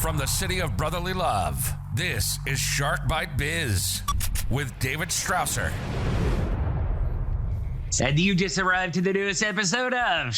From the city of brotherly love, this is Bite Biz with David Strausser. And you just arrived to the newest episode of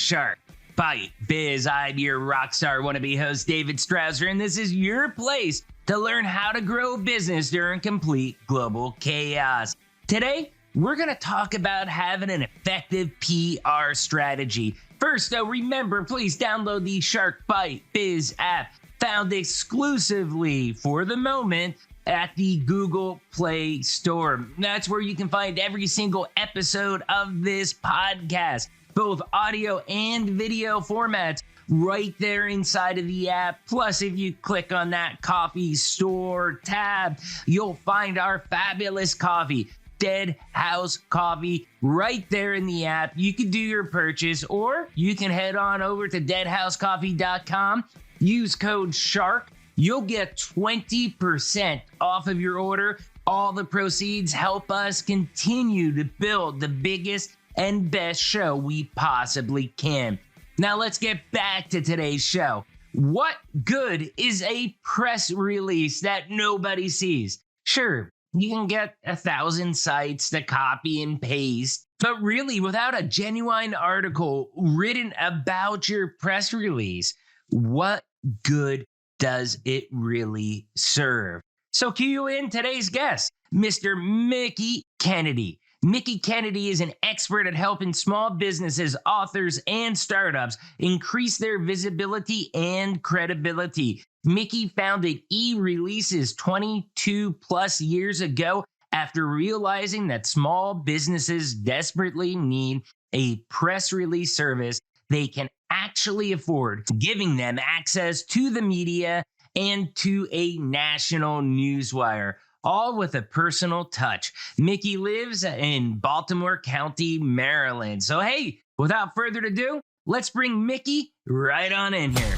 Bite Biz. I'm your rockstar wannabe host, David Strausser, and this is your place to learn how to grow a business during complete global chaos. Today, we're going to talk about having an effective PR strategy. First, though, remember, please download the Bite Biz app, found exclusively for the moment at the Google Play Store. That's where you can find every single episode of this podcast, both audio and video formats, right there inside of the app. Plus, if you click on that coffee store tab, you'll find our fabulous coffee, Dead House Coffee, right there in the app. You can do your purchase, or you can head on over to deadhousecoffee.com, use code SHARK. You'll get 20% off of your order. All the proceeds help us continue to build the biggest and best show we possibly can. Now let's get back to today's show. What good is a press release that nobody sees? Sure, you can get 1,000 sites to copy and paste, but really, without a genuine article written about your press release, what good does it really serve? So cue in today's guest, Mr. Mickie Kennedy. Mickie Kennedy is an expert at helping small businesses, authors, and startups increase their visibility and credibility. Mickie founded eReleases 22 plus years ago after realizing that small businesses desperately need a press release service they can actually afford, giving them access to the media and to a national newswire, all with a personal touch. Mickie lives in Baltimore County, Maryland. So hey, without further ado, let's bring Mickie right on in here.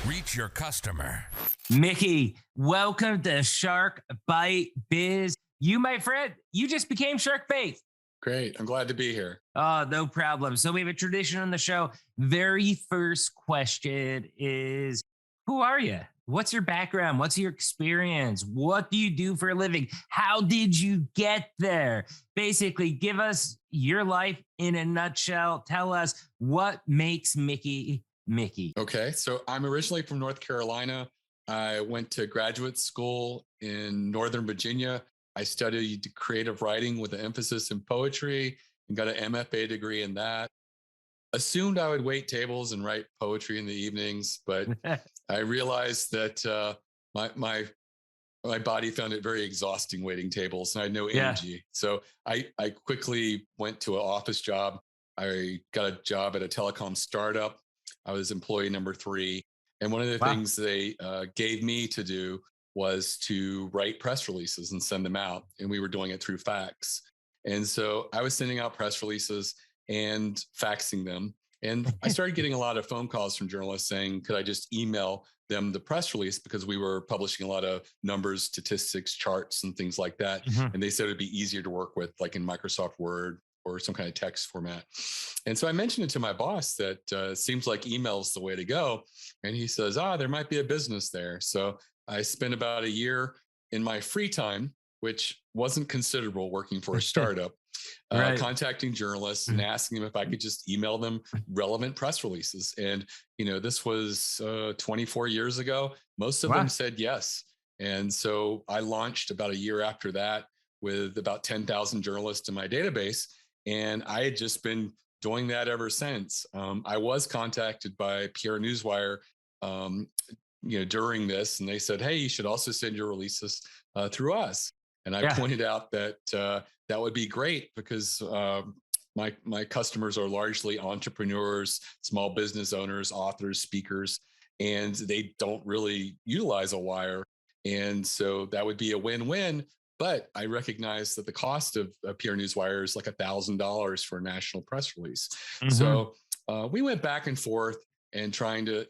Reach your customer. Mickie, welcome to Bite Biz. You, my friend, you just became Shark Bait. Great. I'm glad to be here. Oh, no problem. So we have a tradition on the show. Very first question is, who are you? What's your background? What's your experience? What do you do for a living? How did you get there? Basically, give us your life in a nutshell. Tell us what makes Mickie Mickie. Okay. So I'm originally from North Carolina. I went to graduate school in Northern Virginia. I studied creative writing with an emphasis in poetry and got an MFA degree in that. Assumed I would wait tables and write poetry in the evenings, but I realized that my body found it very exhausting waiting tables, and I had no energy. Yeah. So I quickly went to an office job. I got a job at a telecom startup. I was employee number 3. And one of the things they gave me to do was to write press releases and send them out. And we were doing it through fax. And so I was sending out press releases and faxing them. And I started getting a lot of phone calls from journalists saying, could I just email them the press release? Because we were publishing a lot of numbers, statistics, charts, and things like that. Mm-hmm. And they said it'd be easier to work with, like in Microsoft Word or some kind of text format. And so I mentioned it to my boss that seems like email's the way to go. And he says, there might be a business there. So I spent about a year in my free time, which wasn't considerable working for a startup, contacting journalists and asking them if I could just email them relevant press releases. And, this was 24 years ago. Most of them said yes. And so I launched about a year after that with about 10,000 journalists in my database. And I had just been doing that ever since. I was contacted by PR Newswire, during this, and they said, hey, you should also send your releases through us. And I pointed out that that would be great because my customers are largely entrepreneurs, small business owners, authors, speakers, and they don't really utilize a wire. And so that would be a win-win. But I recognize that the cost of a PR Newswire is like $1,000 for a national press release. Mm-hmm. So we went back and forth and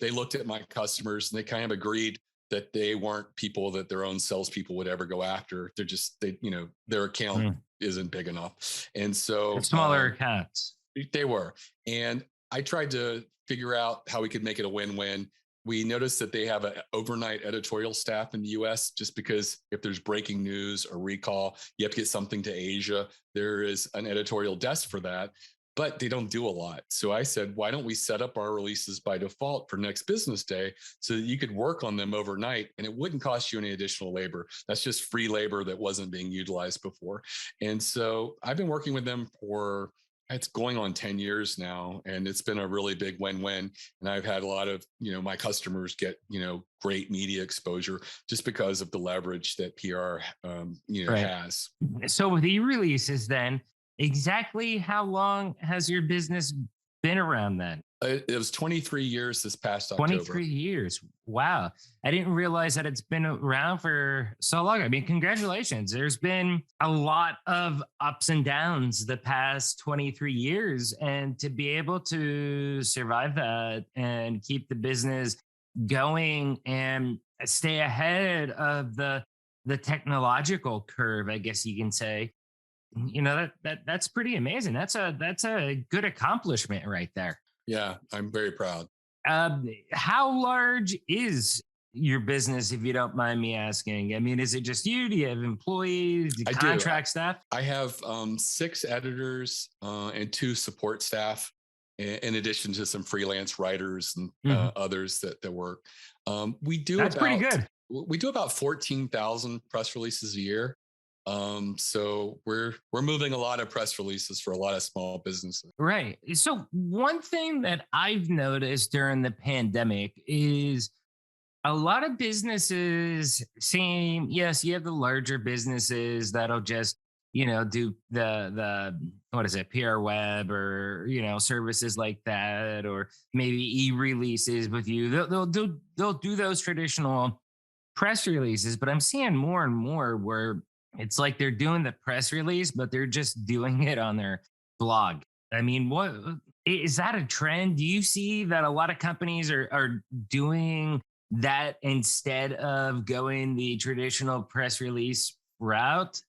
they looked at my customers and they kind of agreed that they weren't people that their own salespeople would ever go after. Their account isn't big enough. And so smaller accounts. They were. And I tried to figure out how we could make it a win-win. We noticed that they have an overnight editorial staff in the US, just because if there's breaking news or recall, you have to get something to Asia. There is an editorial desk for that, but they don't do a lot. So I said, why don't we set up our releases by default for next business day so that you could work on them overnight and it wouldn't cost you any additional labor. That's just free labor that wasn't being utilized before. And so I've been working with them for, it's going on 10 years now, and it's been a really big win-win. And I've had a lot of, my customers get, great media exposure just because of the leverage that PR, has. So with eReleases then, exactly how long has your business been around then? It was 23 years this past October. 23 years. Wow. I didn't realize that it's been around for so long. I mean, congratulations. There's been a lot of ups and downs the past 23 years. And to be able to survive that and keep the business going and stay ahead of the technological curve, I guess you can say, that's pretty amazing. That's a good accomplishment right there. Yeah, I'm very proud. How large is your business, if you don't mind me asking? I mean, is it just you? Do you have employees? Do you contract staff? I have 6 editors and 2 support staff, in addition to some freelance writers and others that work. That's pretty good. We do about 14,000 press releases a year. So we're moving a lot of press releases for a lot of small businesses. Right. So one thing that I've noticed during the pandemic is a lot of businesses seem, yes, you have the larger businesses that'll just, do the what is it, PR web or, services like that, or maybe eReleases with you. They'll do those traditional press releases, but I'm seeing more and more where it's like they're doing the press release, but they're just doing it on their blog. I mean, what is that a trend? Do you see that a lot of companies are doing that instead of going the traditional press release route?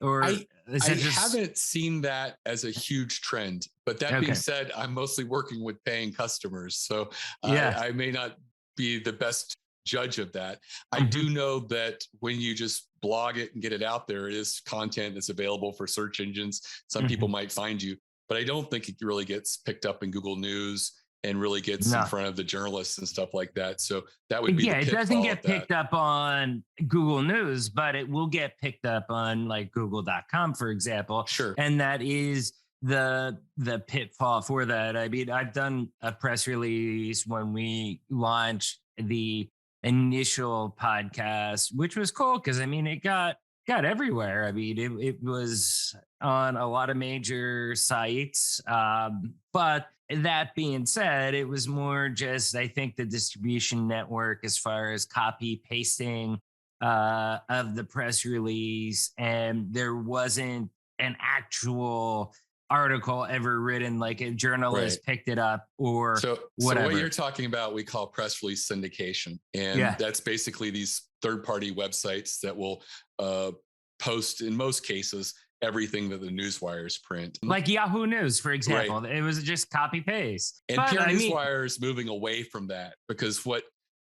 Or I haven't seen that as a huge trend. But that being said, I'm mostly working with paying customers. So I may not be the best judge of that. I do know that when you just blog it and get it out there, it is content that's available for search engines. Some people might find you, but I don't think it really gets picked up in Google News and really gets in front of the journalists and stuff like that. So that would be it doesn't get picked up on Google News, but it will get picked up on like google.com, for example. Sure. And that is the pitfall for that. I mean, I've done a press release when we launched the initial podcast, which was cool because I mean it got everywhere. I mean it was on a lot of major sites, but that being said, it was more just, I think, the distribution network as far as copy pasting of the press release, and there wasn't an actual article ever written, like a journalist picked it up or whatever. So what you're talking about, we call press release syndication. And that's basically these third-party websites that will post, in most cases, everything that the newswires print. Like Yahoo News, for example. It was just copy paste. And PR Newswire is moving away from that because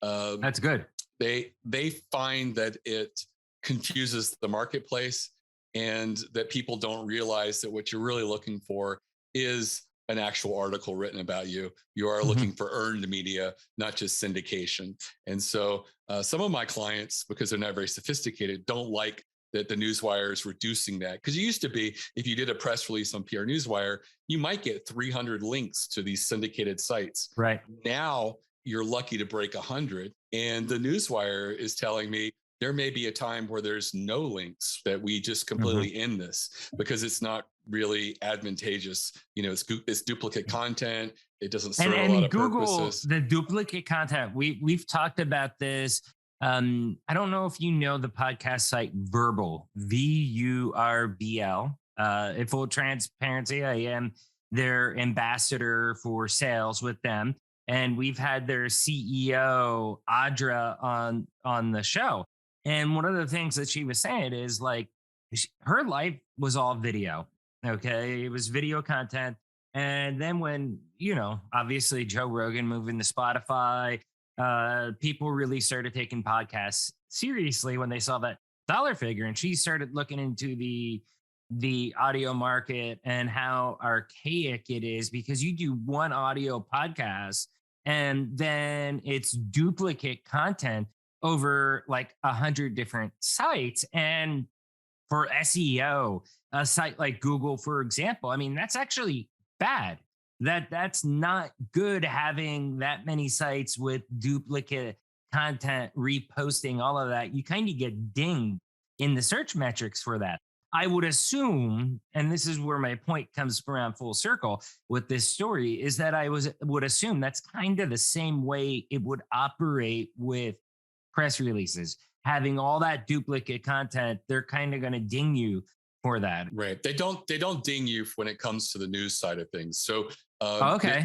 that's good. They find that it confuses the marketplace, and that people don't realize that what you're really looking for is an actual article written about you. You are looking for earned media, not just syndication. And so some of my clients, because they're not very sophisticated, don't like that the Newswire is reducing that. Because it used to be, if you did a press release on PR Newswire, you might get 300 links to these syndicated sites. Right. Now you're lucky to break 100. And the Newswire is telling me, there may be a time where there's no links, that we just completely end this because it's not really advantageous. It's duplicate content. It doesn't serve a lot of purposes. The duplicate content, we've talked about this. I don't know if you know the podcast site Vurbl, VURBL. In full transparency, I am their ambassador for sales with them. And we've had their CEO, Audra, on the show. And one of the things that she was saying is like her life was all video. Okay. It was video content. And then when, obviously Joe Rogan moving to Spotify, people really started taking podcasts seriously when they saw that dollar figure, and she started looking into the audio market and how archaic it is, because you do one audio podcast and then it's duplicate content over like 100 different sites. And for SEO, a site like Google, for example, I mean, that's actually bad. That's not good, having that many sites with duplicate content, reposting, all of that. You kind of get dinged in the search metrics for that. I would assume, and this is where my point comes around full circle with this story, is that would assume that's kind of the same way it would operate with press releases. Having all that duplicate content, they're kind of going to ding you for that. Right. They don't ding you when it comes to the news side of things. So okay.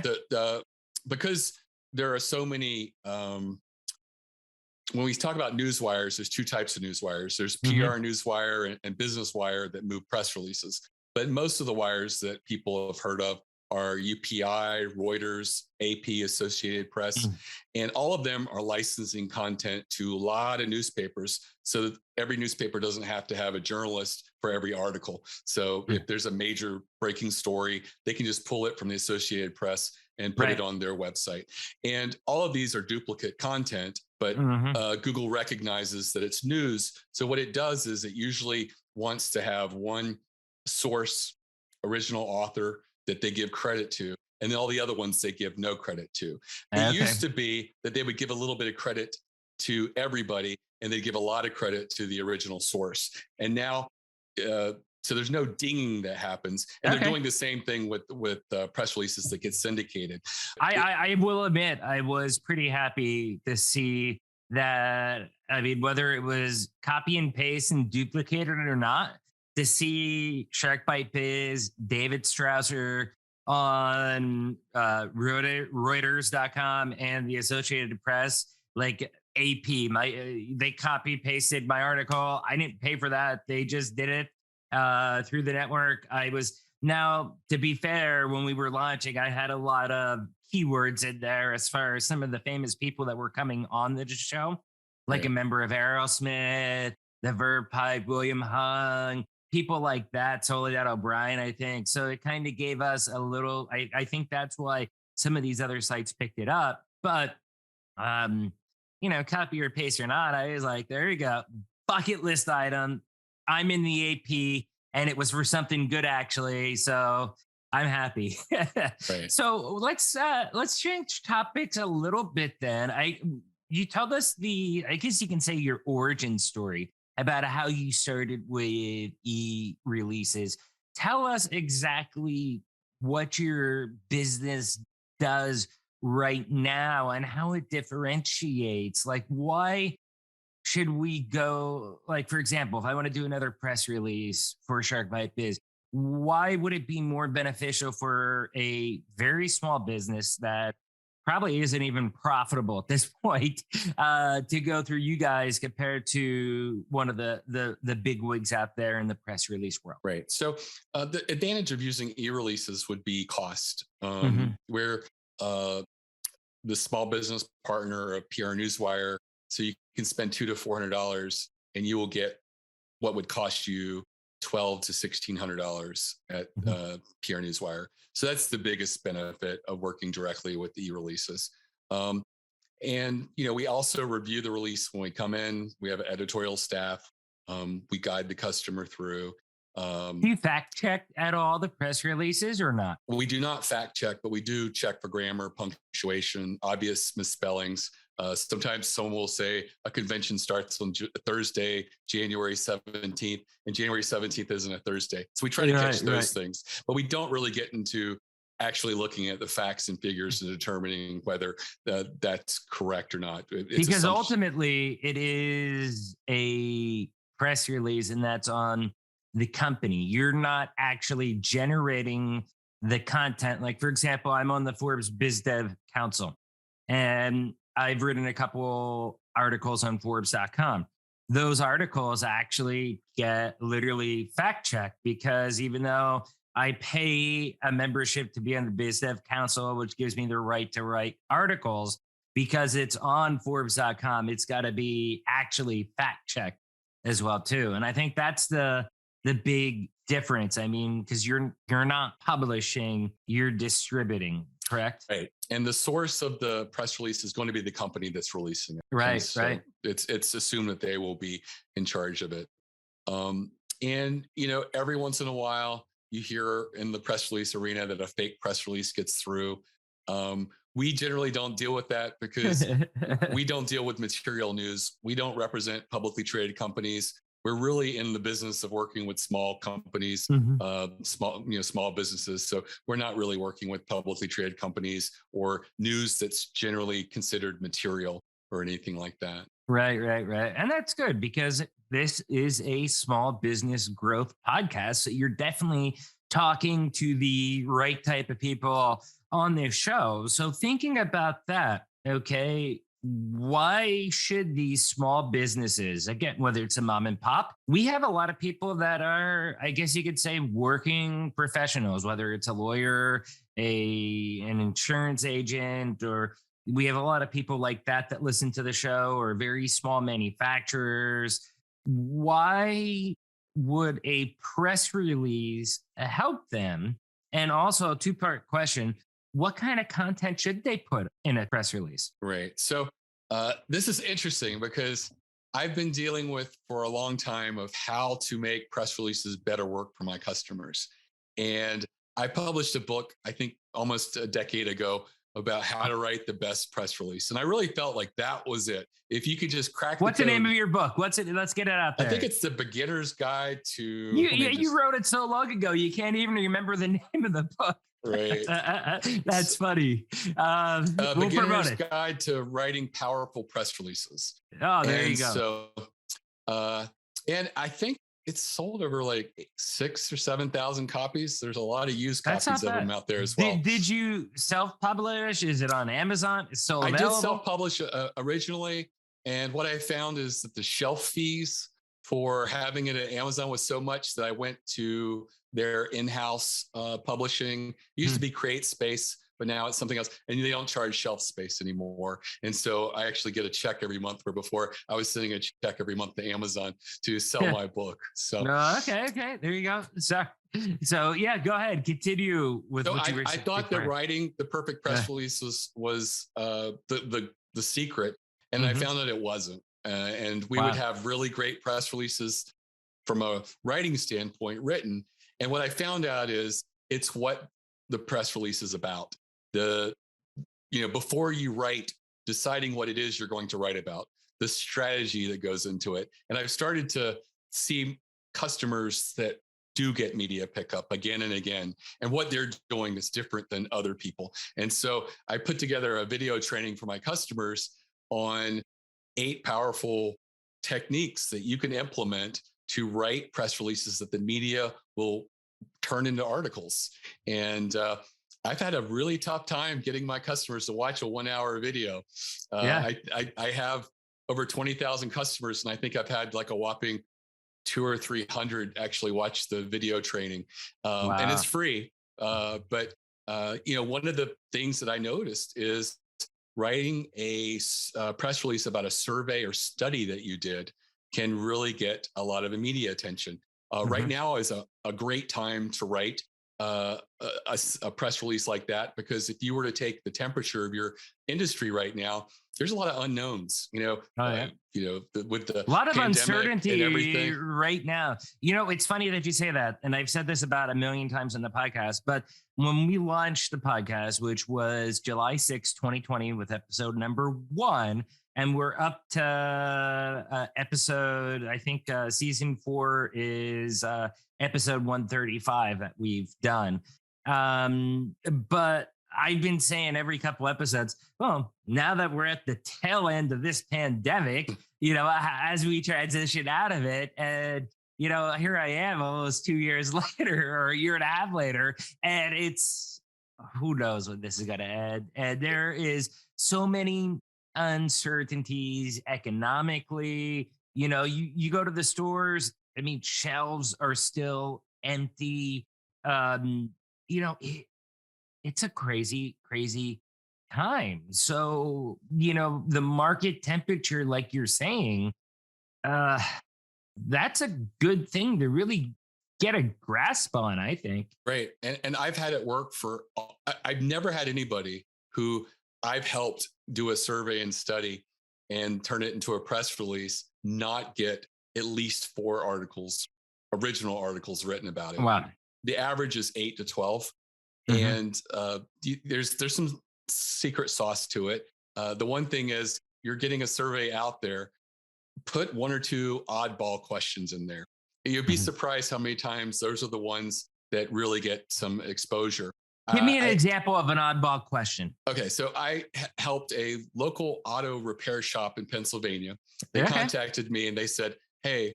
Because there are so many, when we talk about news wires, there's two types of news wires. There's PR news wire and business wire that move press releases. But most of the wires that people have heard of are UPI, Reuters, AP, Associated Press, and all of them are licensing content to a lot of newspapers, so that every newspaper doesn't have to have a journalist for every article. So if there's a major breaking story, they can just pull it from the Associated Press and put it on their website. And all of these are duplicate content, but Google recognizes that it's news. So what it does is it usually wants to have one source, original author, that they give credit to, and then all the other ones they give no credit to. It used to be that they would give a little bit of credit to everybody, and they give a lot of credit to the original source. And now, so there's no dinging that happens, and they're doing the same thing with press releases that get syndicated. I will admit, I was pretty happy to see that. I mean, whether it was copy and paste and duplicated or not, to see Bite Biz, David Strausser on Reuters.com and the Associated Press, like AP, they copy pasted my article. I didn't pay for that. They just did it through the network. Now, to be fair, when we were launching, I had a lot of keywords in there as far as some of the famous people that were coming on the show, like a member of Aerosmith, the Verve Pipe, William Hung, people like that, Soledad O'Brien, I think. So it kind of gave us a little, I think that's why some of these other sites picked it up. But, copy or paste or not, I was like, there you go. Bucket list item. I'm in the AP, and it was for something good, actually. So I'm happy. Right. So let's change topics a little bit then. You told us I guess you can say, your origin story about how you started with eReleases. Tell us exactly what your business does right now and how it differentiates. Like, why should we go, like, for example, if I want to do another press release for Bite Biz, why would it be more beneficial for a very small business that probably isn't even profitable at this point to go through you guys compared to one of the big wigs out there in the press release world? Right. So the advantage of using eReleases would be cost, where the small business partner of PR Newswire, so you can spend $200 to $400 and you will get what would cost you $1,200 to $1,600 at PR Newswire. So that's the biggest benefit of working directly with the eReleases. And, we also review the release when we come in. We have an editorial staff. We guide the customer through. Do you fact check at all the press releases or not? We do not fact check, but we do check for grammar, punctuation, obvious misspellings. Sometimes someone will say a convention starts on Thursday, January 17th, and January 17th isn't a Thursday. So we try to catch those things, but we don't really get into actually looking at the facts and figures and determining whether that's correct or not. Because ultimately it is a press release, and that's on the company. You're not actually generating the content. Like, for example, I'm on the Forbes Biz Dev Council, and I've written a couple articles on Forbes.com. Those articles actually get literally fact checked, because even though I pay a membership to be on the Biz Dev Council, which gives me the right to write articles, because it's on Forbes.com, it's got to be actually fact checked as well too. And I think that's the big difference. I mean, because you're not publishing, you're distributing, correct? Right. And the source of the press release is going to be the company that's releasing it. Right, so right. It's assumed that they will be in charge of it. And every once in a while, you hear in the press release arena that a fake press release gets through. We generally don't deal with that because we don't deal with material news. We don't represent publicly traded companies. We're really in the business of working with small companies, small businesses. So we're not really working with publicly traded companies or news that's generally considered material or anything like that. Right. And that's good because this is a small business growth podcast. So you're definitely talking to the right type of people on this show. So thinking about that, okay, why should these small businesses, again, whether it's a mom and pop, we have a lot of people that are, I guess you could say, working professionals, whether it's a lawyer, an insurance agent, or we have a lot of people like that listen to the show, or very small manufacturers. Why would a press release help them? And also a two-part question, what kind of content should they put in a press release? Right. So this is interesting because I've been dealing with for a long time of how to make press releases better work for my customers. And I published a book, I think almost a decade ago, about how to write the best press release. And I really felt like that was it. If you could just crack What's the the name of your book? What's it? Let's get it out there. I think it's The Beginner's Guide to... You wrote it so long ago, you can't even remember the name of the book. Right. That's funny. We'll Beginner's Guide to Writing Powerful Press Releases. Oh, there you go. So, and I think it's sold over like 6,000 or 7,000 copies. There's a lot of used copies of them out there as well. Did you self-publish? Is it on Amazon? It's so available? I did self-publish originally. And what I found is that the shelf fees for having it at Amazon was so much that I went to their in-house publishing. It used to be Create Space, but now it's something else. And they don't charge shelf space anymore. And so I actually get a check every month, where before I was sending a check every month to Amazon to sell my book. So okay. There you go. So yeah, go ahead. Continue with what you were saying. I thought that writing the perfect press release was the secret. And I found that it wasn't. And we would have really great press releases from a writing standpoint written. And what I found out is it's what the press release is about. Before you write, deciding what it is you're going to write about, the strategy that goes into it. And I've started to see customers that do get media pickup again and again, and what they're doing is different than other people. And so I put together a video training for my customers on 8 powerful techniques that you can implement to write press releases that the media will turn into articles. And I've had a really tough time getting my customers to watch a 1-hour video. I have over 20,000 customers, and I think I've had like a whopping 200 or 300 actually watch the video training. And it's free. But one of the things that I noticed is writing a press release about a survey or study that you did can really get a lot of media attention. Right now is a great time to write a press release like that, because if you were to take the temperature of your industry right now, there's a lot of unknowns, with the a lot of uncertainty right now. It's funny that you say that. And I've said this about 1 million times in the podcast, but when we launched the podcast, which was July 6, 2020, with episode number 1, and we're up to episode, I think season 4 is episode 135 that we've done. But I've been saying every couple episodes, well, now that we're at the tail end of this pandemic, as we transition out of it, and here I am almost 2 years later, or a year and a half later, and it's, who knows when this is going to end. And there is so many uncertainties economically. You go to the stores, I mean, shelves are still empty. It's a crazy time. So, the market temperature, like you're saying, uh, that's a good thing to really get a grasp on, I think. Right. And I've had it work I've never had anybody who I've helped do a survey and study and turn it into a press release, not get at least 4 original articles written about it. Wow. The average is 8 to 12. Mm-hmm. And there's some secret sauce to it. The one thing is you're getting a survey out there, put 1 or 2 oddball questions in there. You'd be surprised how many times those are the ones that really get some exposure. Give me an example of an oddball question. Okay, so I helped a local auto repair shop in Pennsylvania. They contacted me and they said, hey,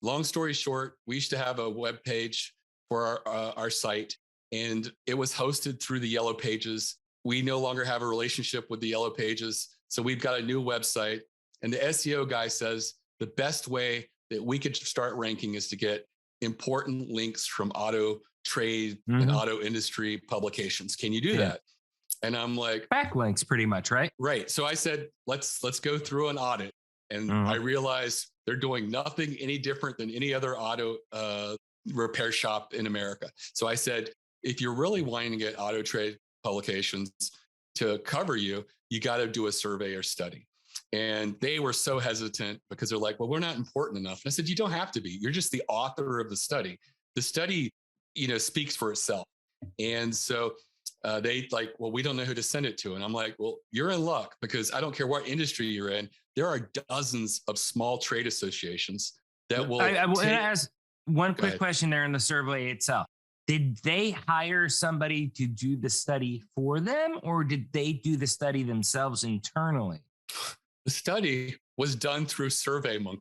long story short, we used to have a web page for our site, and it was hosted through the Yellow Pages. We no longer have a relationship with the Yellow Pages, so we've got a new website. And the SEO guy says the best way that we could start ranking is to get important links from auto trade and auto industry publications. Can you do that? And I'm like, backlinks pretty much, right? Right. So I said, let's go through an audit. And I realized they're doing nothing any different than any other auto repair shop in America. So I said, if you're really wanting to get auto trade publications to cover you, you got to do a survey or study. And they were so hesitant because they're like, well, we're not important enough. And I said, you don't have to be. You're just the author of the study. The study, speaks for itself. And so they like, well, we don't know who to send it to. And I'm like, well, you're in luck, because I don't care what industry you're in. There are dozens of small trade associations that will. I want to ask one quick question there in the survey itself. Did they hire somebody to do the study for them, or did they do the study themselves internally? The study was done through SurveyMonkey.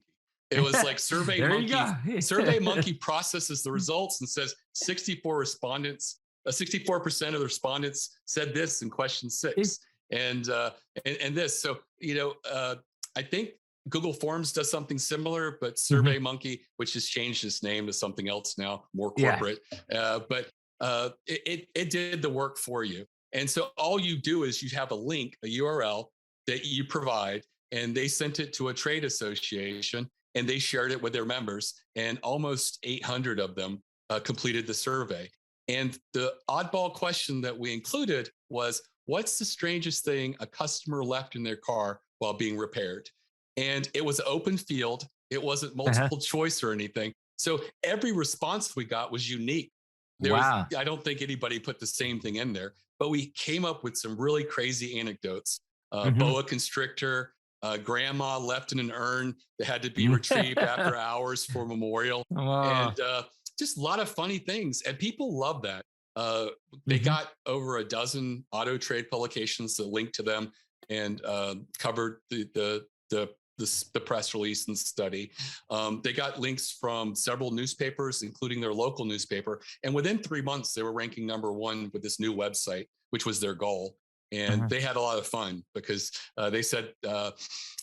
It was like SurveyMonkey. SurveyMonkey processes the results and says 64% of the respondents said this in question 6, and this. So I think Google Forms does something similar, but SurveyMonkey, which has changed its name to something else now, more corporate. But it did the work for you. And so all you do is you have a link, a URL that you provide, and they sent it to a trade association and they shared it with their members, and almost 800 of them completed the survey. And the oddball question that we included was, what's the strangest thing a customer left in their car while being repaired? And it was an open field. It wasn't multiple choice or anything. So every response we got was unique. I don't think anybody put the same thing in there, but we came up with some really crazy anecdotes. Boa constrictor, grandma left in an urn that had to be retrieved after hours for memorial. And just a lot of funny things. And people love that. They got over a dozen auto trade publications that linked to them and covered the press release and study. They got links from several newspapers, including their local newspaper. And within 3 months, they were ranking #1 with this new website, which was their goal. And they had a lot of fun because they said,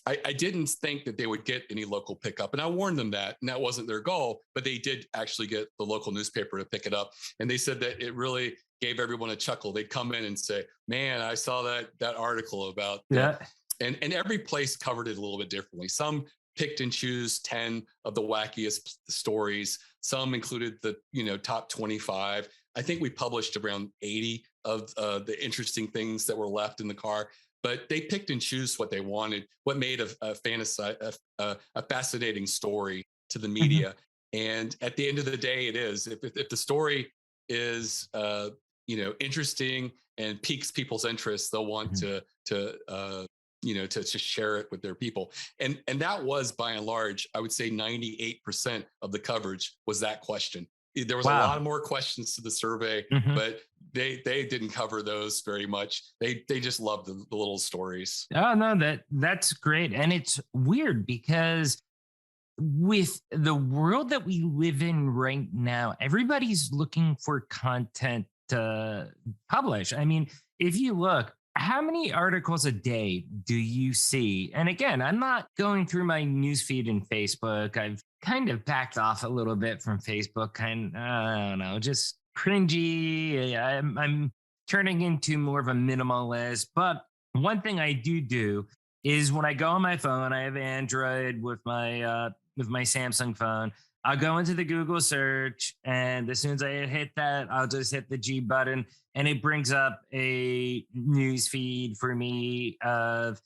I didn't think that they would get any local pickup. And I warned them that, and that wasn't their goal, but they did actually get the local newspaper to pick it up. And they said that it really gave everyone a chuckle. They'd come in and say, man, I saw that article about that. And every place covered it a little bit differently. Some picked and choose 10 of the wackiest stories. Some included the top 25. I think we published around 80 of the interesting things that were left in the car. But they picked and choose what they wanted, what made a fascinating story to the media. And at the end of the day, it is. If the story is interesting and piques people's interest, they'll want to share it with their people. And that was, by and large, I would say 98% of the coverage was that question. There was a lot more questions to the survey, but they didn't cover those very much. They just loved the little stories. Oh, no, that's great. And it's weird because with the world that we live in right now, everybody's looking for content to publish. I mean, if you look, how many articles a day do you see? And again, I'm not going through my newsfeed in Facebook. I've kind of backed off a little bit from Facebook. I don't know, just cringy. I'm turning into more of a minimalist. But one thing I do is when I go on my phone, I have Android with my Samsung phone. I'll go into the Google search, and as soon as I hit that, I'll just hit the G button, and it brings up a news feed for me of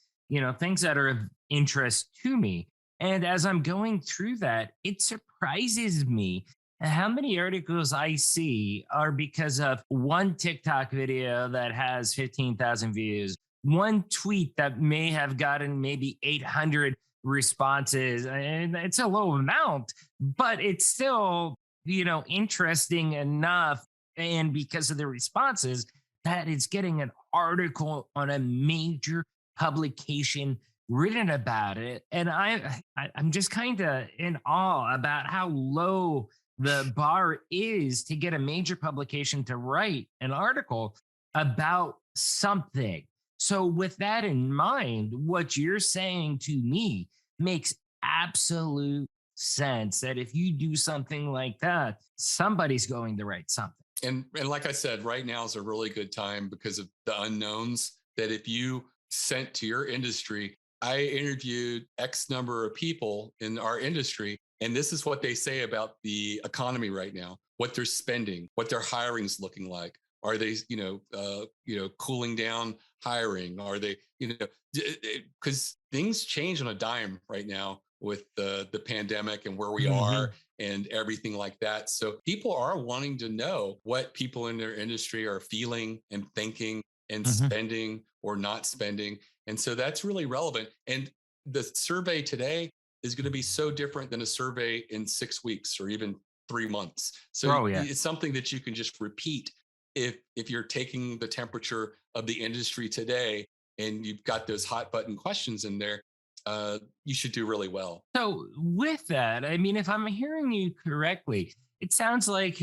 things that are of interest to me. And as I'm going through that, it surprises me how many articles I see are because of one TikTok video that has 15,000 views, one tweet that may have gotten maybe 800 responses. And it's a low amount, but it's still, interesting enough. And because of the responses, that it's getting an article on a major publication written about it. And I'm just kind of in awe about how low the bar is to get a major publication to write an article about something. So with that in mind, what you're saying to me makes absolute sense, that if you do something like that, somebody's going to write something. And like I said, right now is a really good time because of the unknowns, that if you sent to your industry, I interviewed X number of people in our industry, and this is what they say about the economy right now, what they're spending, what their hiring's looking like. Are they, cooling down hiring? Are they, because things change on a dime right now with the pandemic and where we are and everything like that. So people are wanting to know what people in their industry are feeling and thinking and spending or not spending. And so that's really relevant. And the survey today is going to be so different than a survey in 6 weeks or even 3 months. So it's something that you can just repeat. If you're taking the temperature of the industry today and you've got those hot button questions in there, you should do really well. So with that, I mean, if I'm hearing you correctly, it sounds like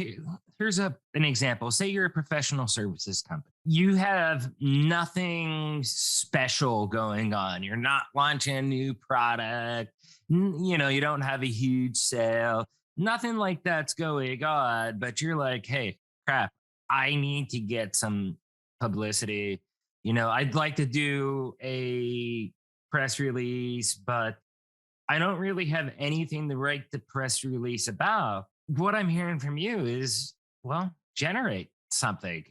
here's an example. Say you're a professional services company. You have nothing special going on. You're not launching a new product. You don't have a huge sale. Nothing like that's going on, but you're like, hey, crap, I need to get some publicity. I'd like to do a press release, but I don't really have anything to write the press release about. What I'm hearing from you is, well, generate something,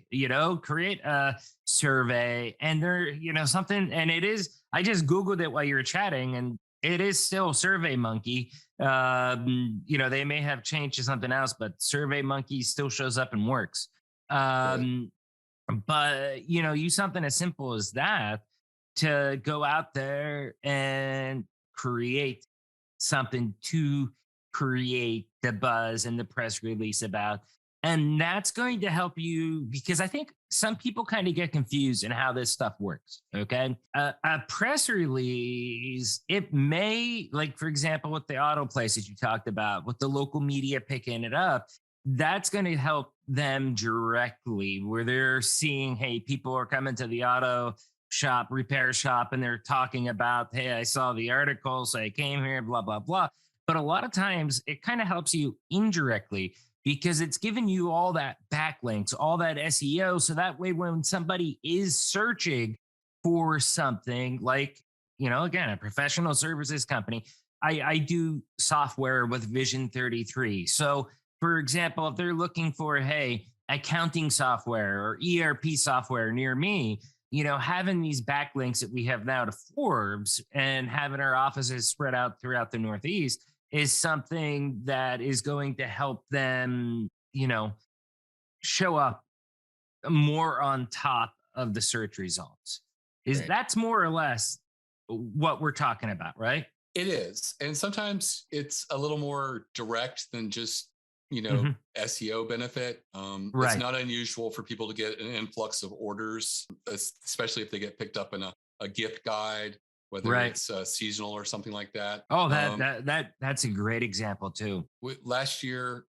create a survey, and there, something. And it is, I just Googled it while you were chatting, and it is still SurveyMonkey. They may have changed to something else, but SurveyMonkey still shows up and works. But use something as simple as that to go out there and create something to create the buzz and the press release about. And that's going to help you, because I think some people kind of get confused in how this stuff works. Okay. A press release, it may, like, for example, with the auto places you talked about, with the local media picking it up, that's going to help them directly, where they're seeing, hey, people are coming to the auto shop, repair shop, and they're talking about, hey, I saw the article, so I came here, blah, blah, blah. But a lot of times it kind of helps you indirectly, because it's giving you all that backlinks, all that SEO. So that way, when somebody is searching for something like, again, a professional services company, I do software with Vision 33. So for example, if they're looking for, hey, accounting software or ERP software near me, having these backlinks that we have now to Forbes and having our offices spread out throughout the Northeast is something that is going to help them, show up more on top of the search results. That's more or less what we're talking about, right? It is. And sometimes it's a little more direct than just SEO benefit. It's not unusual for people to get an influx of orders, especially if they get picked up in a gift guide, whether it's seasonal or something like that. Oh, that's a great example too. Last year,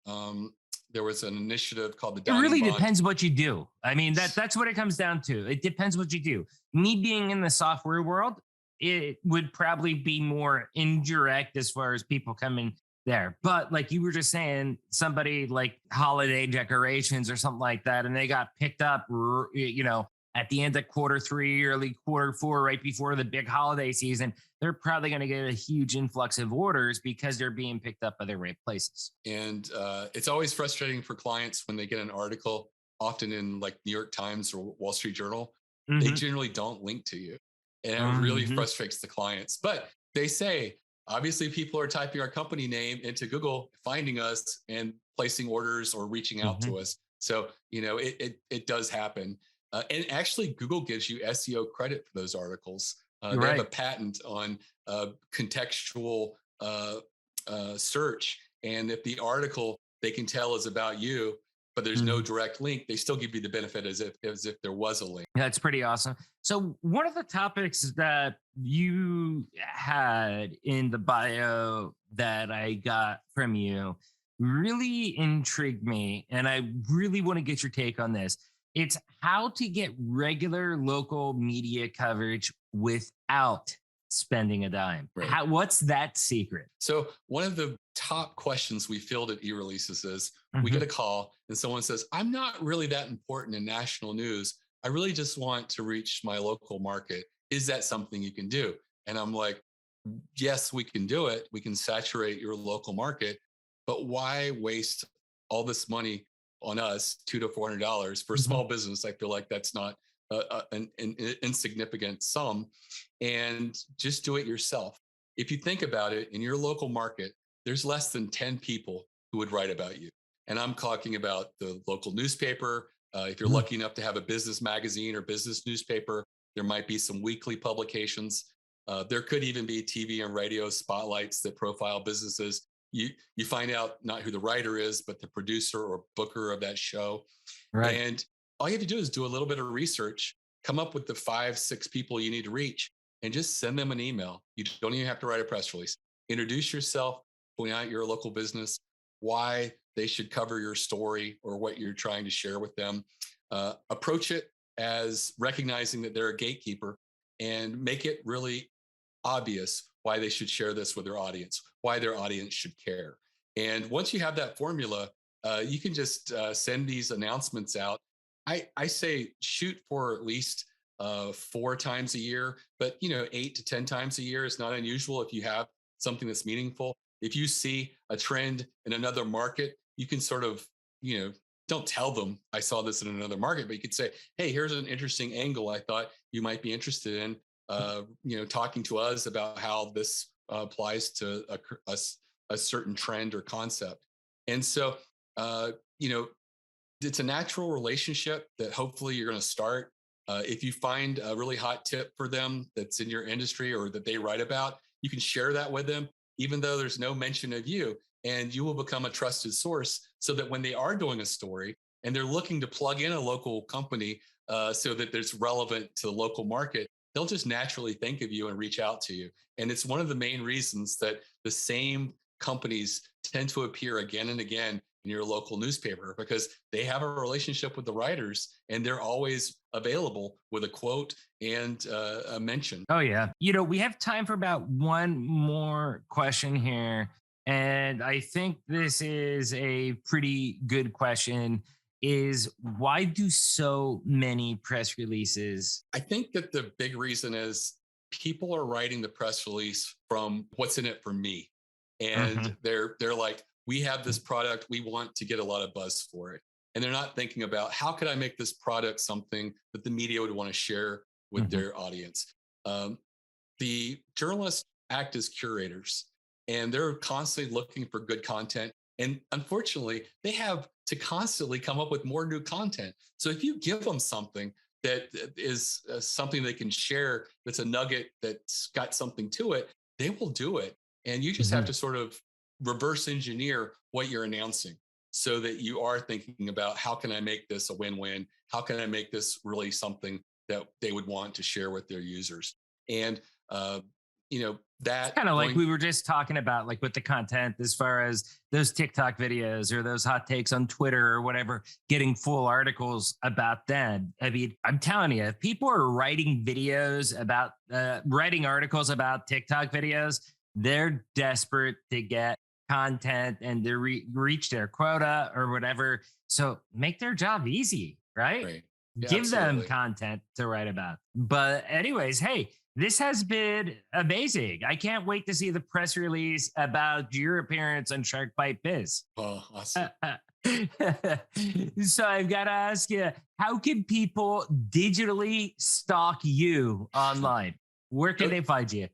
there was an initiative called the It really depends what you do. I mean, that's what it comes down to. It depends what you do. Me being in the software world, it would probably be more indirect as far as people coming there. But like you were just saying, somebody like holiday decorations or something like that, and they got picked up, at the end of quarter 3, early quarter 4, right before the big holiday season, they're probably going to get a huge influx of orders because they're being picked up by the right places. And it's always frustrating for clients when they get an article, often in like New York Times or Wall Street Journal. They generally don't link to you. And it really frustrates the clients. But they say, obviously, people are typing our company name into Google, finding us and placing orders or reaching out to us. So, it does happen. And actually, Google gives you SEO credit for those articles. They have a patent on contextual search. And if the article they can tell is about you, but there's no direct link, they still give you the benefit as if there was a link. That's pretty awesome. So one of the topics that you had in the bio that I got from you really intrigued me, and I really want to get your take on this. It's how to get regular local media coverage without spending a dime. Right. What's that secret? So one of the top questions we field at eReleases is we get a call and someone says, I'm not really that important in national news. I really just want to reach my local market. Is that something you can do? And I'm like, yes, we can do it. We can saturate your local market, but why waste all this money on us, $200 to $400 for a small business? I feel like that's not an insignificant sum, and just do it yourself. If you think about it, in your local market, there's less than 10 people who would write about you. And I'm talking about the local newspaper. If you're lucky enough to have a business magazine or business newspaper, there might be some weekly publications. There could even be TV and radio spotlights that profile businesses. You find out not who the writer is, but the producer or booker of that show. Right. And all you have to do is do a little bit of research, come up with the 5-6 people you need to reach, and just send them an email. You don't even have to write a press release. Introduce yourself, point out your local business, why they should cover your story or what you're trying to share with them. Approach it as recognizing that they're a gatekeeper, and make it really obvious why they should share this with their audience, why their audience should care. And once you have that formula, you can just send these announcements out. I say shoot for at least 4 times a year, but 8 to 10 times a year is not unusual if you have something that's meaningful. If you see a trend in another market, you can sort of, don't tell them I saw this in another market, but you could say, hey, here's an interesting angle I thought you might be interested in, talking to us about how this applies to a certain trend or concept. And so, it's a natural relationship that hopefully you're going to start. If you find a really hot tip for them that's in your industry or that they write about, you can share that with them, even though there's no mention of you, and you will become a trusted source so that when they are doing a story and they're looking to plug in a local company so that it's relevant to the local market, they'll just naturally think of you and reach out to you. And it's one of the main reasons that the same companies tend to appear again and again in your local newspaper, because they have a relationship with the writers and they're always available with a quote and a mention. Oh, yeah. We have time for about one more question here. And I think this is a pretty good question, is why do so many press releases? I think that the big reason is people are writing the press release from what's in it for me. And they're like, we have this product, we want to get a lot of buzz for it. And they're not thinking about how could I make this product something that the media would want to share with their audience. The journalists act as curators, and they're constantly looking for good content. And unfortunately, they have to constantly come up with more new content. So if you give them something that is something they can share, that's a nugget that's got something to it, they will do it. And you just have to sort of reverse engineer what you're announcing so that you are thinking about how can I make this a win-win? How can I make this really something that they would want to share with their users? And, that kind of like we were just talking about, like with the content, as far as those TikTok videos or those hot takes on Twitter or whatever, getting full articles about them. I mean, I'm telling you, if people are writing videos about, writing articles about TikTok videos, they're desperate to get content and they reach their quota or whatever. So make their job easy, right? Right. Yeah, Give them absolutely. content to write about. But anyways, hey, this has been amazing. I can't wait to see the press release about your appearance on Shark Bite Biz. Oh, awesome. So I've got to ask you, how can people digitally stalk you online? Where can they find you?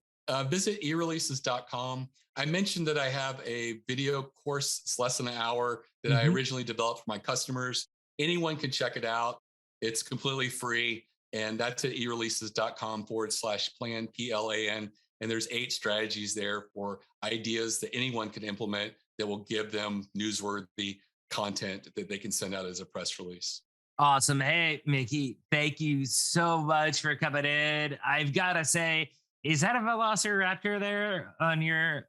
Visit eReleases.com. I mentioned that I have a video course. It's less than an hour that I originally developed for my customers. Anyone can check it out. It's completely free. And that's at eReleases.com/plan, PLAN. And there's 8 strategies there for ideas that anyone can implement that will give them newsworthy content that they can send out as a press release. Awesome. Hey, Mickie, thank you so much for coming in. I've got to say, is that a velociraptor there on your,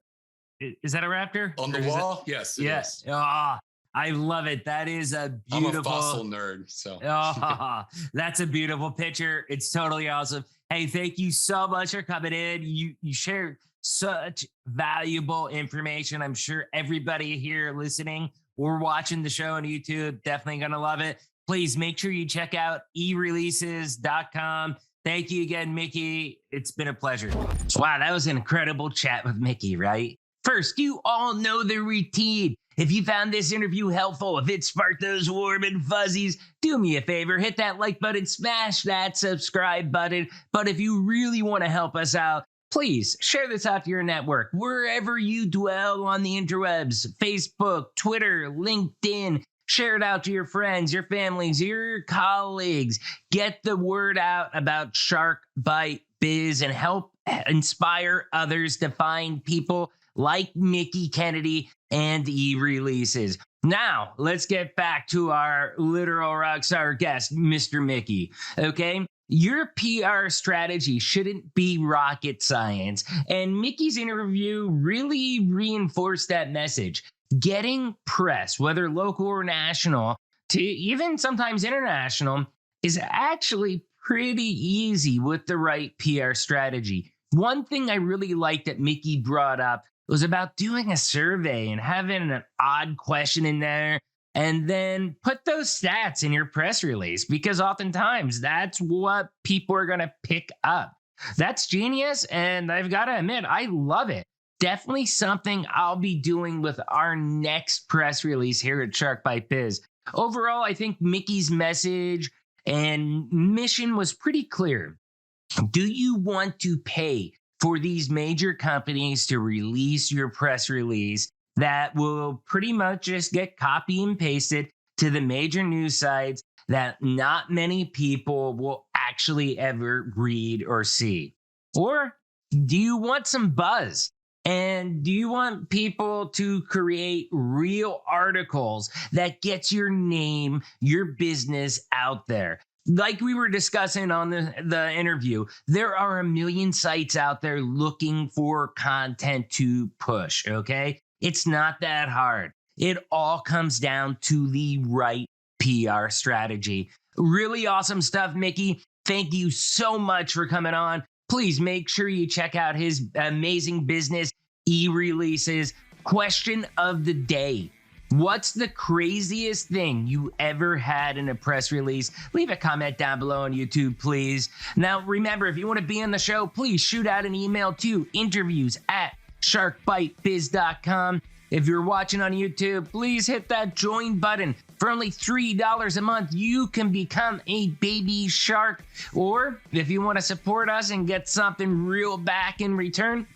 is that a raptor? On the wall? Yes. Yes. Oh, I love it. That is a beautiful. I'm a fossil nerd, so. Oh, that's a beautiful picture. It's totally awesome. Hey, thank you so much for coming in. You shared such valuable information. I'm sure everybody here listening or watching the show on YouTube definitely going to love it. Please make sure you check out eReleases.com. Thank you again, Mickie. It's been a pleasure. Wow, that was an incredible chat with Mickie, right? First, you all know the routine. If you found this interview helpful, if it sparked those warm and fuzzies, do me a favor, hit that like button, smash that subscribe button. But if you really want to help us out, please share this out to your network, wherever you dwell on the interwebs, Facebook, Twitter, LinkedIn. Share it out to your friends, your families, your colleagues. Get the word out about Shark Bite Biz and help inspire others to find people like Mickie Kennedy and eReleases. Now, let's get back to our literal rockstar guest, Mr. Mickie. Okay? Your PR strategy shouldn't be rocket science. And Mickie's interview really reinforced that message. Getting press, whether local or national, to even sometimes international, is actually pretty easy with the right PR strategy. One thing I really liked that Mickie brought up was about doing a survey and having an odd question in there and then put those stats in your press release, because oftentimes that's what people are going to pick up. That's genius, and I've got to admit, I love it. Definitely something I'll be doing with our next press release here at Shark Bite Biz. Overall, I think Mickie's message and mission was pretty clear. Do you want to pay for these major companies to release your press release that will pretty much just get copy and pasted to the major news sites that not many people will actually ever read or see? Or do you want some buzz? And do you want people to create real articles that gets your name, your business out there? Like we were discussing on the interview, there are a million sites out there looking for content to push, okay? It's not that hard. It all comes down to the right PR strategy. Really awesome stuff, Mickie. Thank you so much for coming on. Please make sure you check out his amazing business, eReleases. Question of the day. What's the craziest thing you ever had in a press release? Leave a comment down below on YouTube, please. Now, remember, if you want to be on the show, please shoot out an email to interviews@sharkbitebiz.com. If you're watching on YouTube, please hit that join button. For only $3 a month, you can become a baby shark. Or if you want to support us and get something real back in return,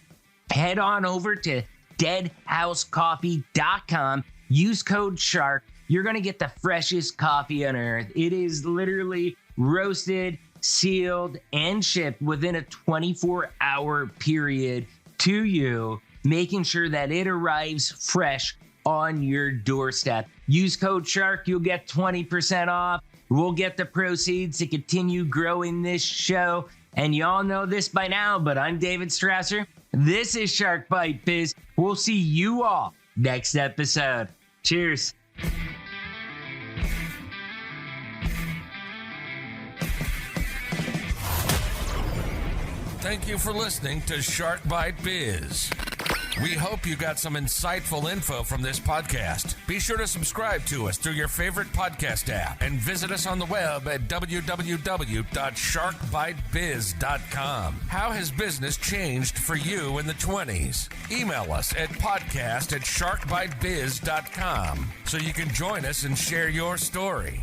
head on over to deadhousecoffee.com. Use code SHARK. You're going to get the freshest coffee on earth. It is literally roasted, sealed, and shipped within a 24-hour period to you, making sure that it arrives fresh on your doorstep. Use code SHARK. You'll get 20% off. We'll get the proceeds to continue growing this show. And y'all know this by now, but I'm David Strausser. This is Shark Bite Biz. We'll see you all next episode. Cheers. Thank you for listening to Shark Bite Biz. We hope you got some insightful info from this podcast. Be sure to subscribe to us through your favorite podcast app and visit us on the web at www.sharkbitebiz.com. How has business changed for you in the 20s? Email us at podcast@sharkbitebiz.com so you can join us and share your story.